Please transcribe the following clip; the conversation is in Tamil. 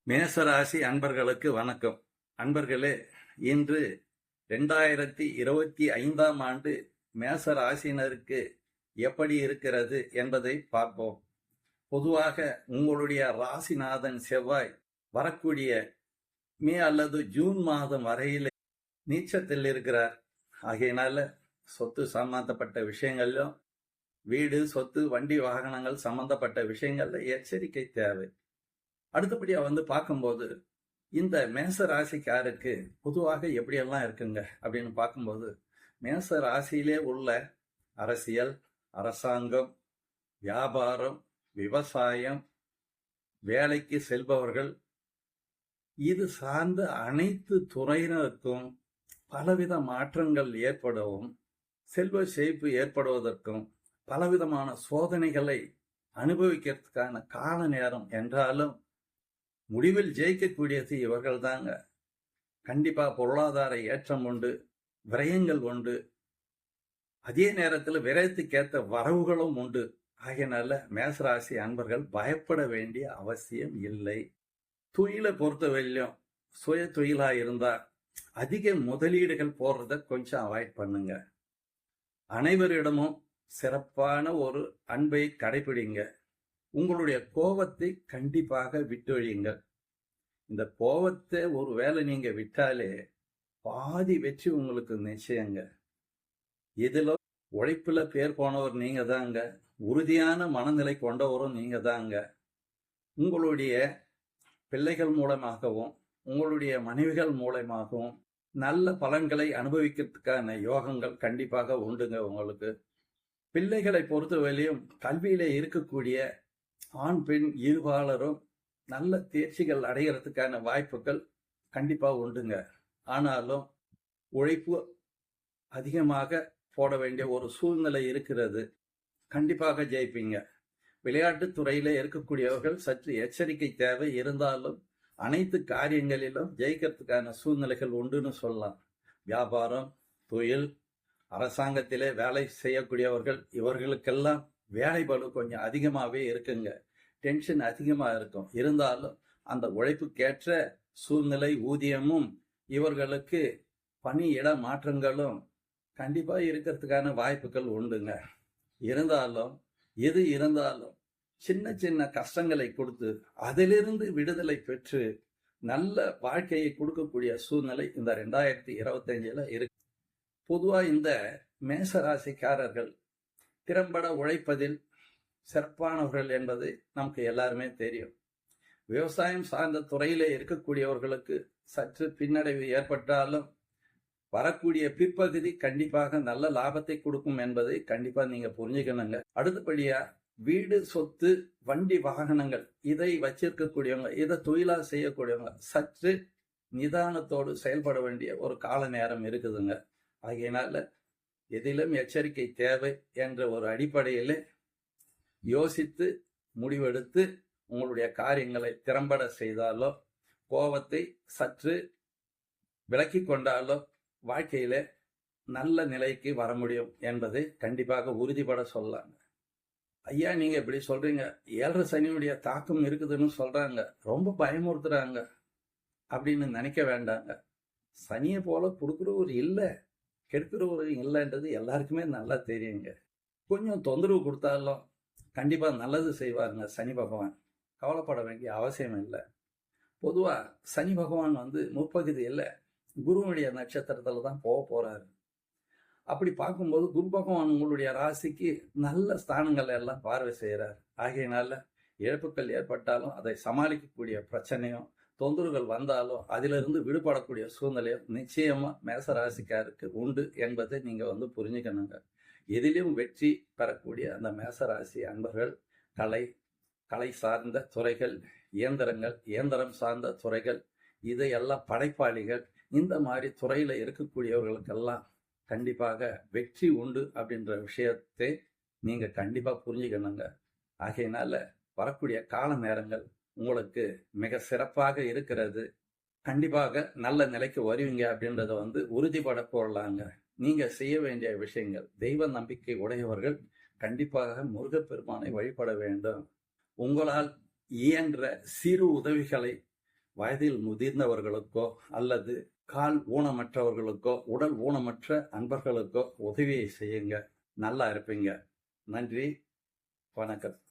மேசராசி அன்பர்களுக்கு வணக்கம். அன்பர்களே, இன்று 2025ஆம் ஆண்டு மேசராசினருக்கு எப்படி இருக்கிறது என்பதை பார்ப்போம். பொதுவாக உங்களுடைய ராசிநாதன் செவ்வாய் வரக்கூடிய மே அல்லது ஜூன் மாதம் வரையில் நீச்சத்தில் இருக்கிறார். ஆகையினால சொத்து சம்பந்தப்பட்ட விஷயங்களிலும், வீடு, சொத்து, வண்டி, வாகனங்கள் சம்பந்தப்பட்ட விஷயங்கள்ல எச்சரிக்கை தேவை. அடுத்தபடியா பார்க்கும்போது இந்த மேச ராசிக்காருக்கு பொதுவாக எப்படியெல்லாம் இருக்குங்க அப்படின்னு பார்க்கும்போது, மேச ராசியிலே உள்ள அரசியல், அரசாங்கம், வியாபாரம், விவசாயம், வேலைக்கு செல்பவர்கள், இது சார்ந்த அனைத்து துறையினருக்கும் பலவித மாற்றங்கள் ஏற்படவும், செல்வ செழிப்பு ஏற்படுவதற்கும், பலவிதமான சோதனைகளை அனுபவிக்கிறதுக்கான கால நேரம் என்றாலும் முடிவில் ஜெயிக்கக்கூடியது இவர்கள் தாங்க. கண்டிப்பா பொருளாதார ஏற்றம் உண்டு, விரயங்கள் உண்டு, அதே நேரத்தில் விரயத்துக்கேற்ற வரவுகளும் உண்டு. ஆகையினால மேசராசி அன்பர்கள் பயப்பட வேண்டிய அவசியம் இல்லை. தொழிலை பொறுத்தவரையிலும் சுய தொழிலா இருந்தா அதிக முதலீடுகள் போடுறத கொஞ்சம் அவாய்ட் பண்ணுங்க. அனைவரிடமும் சிறப்பான ஒரு அன்பை கடைபிடிங்க. உங்களுடைய கோபத்தை கண்டிப்பாக விட்டொழியுங்கள். இந்த கோபத்தை ஒரு வேளை நீங்க விட்டாலே பாதி வெற்றி உங்களுக்கு நிச்சயங்க. இதுல உழைப்புல பேர் போனவர் நீங்க தாங்க. உறுதியான மனநிலை கொண்டவரும் நீங்க தாங்க. உங்களுடைய பிள்ளைகள் மூலமாகவும் உங்களுடைய மனைவிகள் மூலமாகவும் நல்ல பலன்களை அனுபவிக்கிறதுக்கான யோகங்கள் கண்டிப்பாக உண்டுங்க. உங்களுக்கு பிள்ளைகளை பொறுத்தவரையிலும் கல்வியில இருக்கக்கூடிய ஆண் பெண் இருபாலரும் நல்ல தேர்ச்சிகள் அடைகிறதுக்கான வாய்ப்புகள் கண்டிப்பா உண்டுங்க. ஆனாலும் உழைப்பு அதிகமாக போட வேண்டிய ஒரு சூழ்நிலை இருக்கிறது. கண்டிப்பாக ஜெயிப்பீங்க. விளையாட்டு துறையில இருக்கக்கூடியவர்கள் சற்று எச்சரிக்கை தேவை. இருந்தாலும் அனைத்து காரியங்களிலும் ஜெயிக்கிறதுக்கான சூழ்நிலைகள் உண்டுன்னு சொல்லலாம். வியாபாரம், தொழில், அரசாங்கத்திலே வேலை செய்யக்கூடியவர்கள், இவர்களுக்கெல்லாம் வேலை பளு கொஞ்சம் அதிகமாகவே இருக்குங்க. டென்ஷன் அதிகமாக இருக்கும். இருந்தாலும் அந்த உழைப்புக்கேற்ற சூழ்நிலை, ஊதியமும் இவர்களுக்கு பணி இட மாற்றங்களும் கண்டிப்பா இருக்கிறதுக்கான வாய்ப்புகள் உண்டுங்க. இருந்தாலும் எது இருந்தாலும் சின்ன சின்ன கஷ்டங்களை கொடுத்து அதிலிருந்து விடுதலை பெற்று நல்ல வாழ்க்கையை கொடுக்கக்கூடிய சூழ்நிலை இந்த 2025 இருக்கு. பொதுவா இந்த மேசராசிக்காரர்கள் திறம்பட உழைப்பதில் சிறப்பானவர்கள் என்பது நமக்கு எல்லாருமே தெரியும். விவசாயம் சார்ந்த துறையிலே இருக்கக்கூடியவர்களுக்கு சற்று பின்னடைவு ஏற்பட்டாலும் வரக்கூடிய பிற்பகுதி கண்டிப்பாக நல்ல லாபத்தை கொடுக்கும் என்பதை கண்டிப்பா நீங்க புரிஞ்சுக்கணுங்க. அடுத்தபடியா வீடு, சொத்து, வண்டி, வாகனங்கள் இதை வச்சிருக்கக்கூடியவங்க, இதை தொழிலா செய்யக்கூடியவங்க சற்று நிதானத்தோடு செயல்பட வேண்டிய ஒரு கால நேரம் இருக்குதுங்க. ஆகையினால எதிலும் எச்சரிக்கை தேவை என்ற ஒரு அடிப்படையில் யோசித்து முடிவெடுத்து உங்களுடைய காரியங்களை திறம்பட செய்தாலோ, கோபத்தை சற்று விலக்கி கொண்டாலோ வாழ்க்கையில நல்ல நிலைக்கு வர முடியும் என்பதை கண்டிப்பாக உறுதிபட சொல்லலாங்க. ஐயா, நீங்க இப்படி சொல்றீங்க, 7 சனியுடைய தாக்கம் இருக்குதுன்னு சொல்றாங்க, ரொம்ப பயமுறுத்துறாங்க அப்படின்னு நினைக்க வேண்டாங்க. சனியை போல கொடுக்குறவர் இல்லை, கெடுக்கிறவர் இல்லைன்றது எல்லாருக்குமே நல்லா தெரியுங்க. கொஞ்சம் தொந்தரவு கொடுத்தாலும் கண்டிப்பா நல்லது செய்வாருங்க சனி பகவான். கவலைப்பட வேண்டிய அவசியம் இல்லை. பொதுவா சனி பகவான் முற்பகுதி இல்லை, குருவுடைய நட்சத்திரத்துல தான் போக போறாரு. அப்படி பார்க்கும்போது குரு பகவான் உங்களுடைய ராசிக்கு நல்ல ஸ்தானங்கள் எல்லாம் பார்வை செய்யறாரு. ஆகையினால இழப்புகள் ஏற்பட்டாலும் அதை சமாளிக்கக்கூடிய பிரச்சனையும், தொந்தரவுகள் வந்தாலும் அதிலிருந்து விடுபடக்கூடிய சூழ்நிலையும் நிச்சயமா மேசராசிக்காருக்கு உண்டு என்பதை நீங்க புரிஞ்சுக்கணுங்க. எதிலும் வெற்றி பெறக்கூடிய அந்த மேசராசி அன்பர்கள் கலை சார்ந்த துறைகள், இயந்திரங்கள், இயந்திரம் சார்ந்த துறைகள், இதையெல்லாம் படைப்பாளிகள், இந்த மாதிரி துறையில இருக்கக்கூடியவர்களுக்கெல்லாம் கண்டிப்பாக வெற்றி உண்டு அப்படின்ற விஷயத்தை நீங்க கண்டிப்பா புரிஞ்சுக்கணுங்க. ஆகையினால வரக்கூடிய கால நேரங்கள் உங்களுக்கு மிக சிறப்பாக இருக்கிறது. கண்டிப்பாக நல்ல நிலைக்கு வருவீங்க அப்படின்றத உறுதிப்பட போடலாங்க. நீங்க செய்ய வேண்டிய விஷயங்கள், தெய்வ நம்பிக்கை உடையவர்கள் கண்டிப்பாக முருகப்பெருமானை வழிபட வேண்டும். உங்களால் இயன்ற சிறு உதவிகளை வயதில் முதிர்ந்தவர்களுக்கோ அல்லது கால் ஊனமற்றவர்களுக்கோ உடல் ஊனமற்ற அன்பர்களுக்கோ உதவியை செய்யுங்க. நல்லா இருப்பீங்க. நன்றி, வணக்கம்.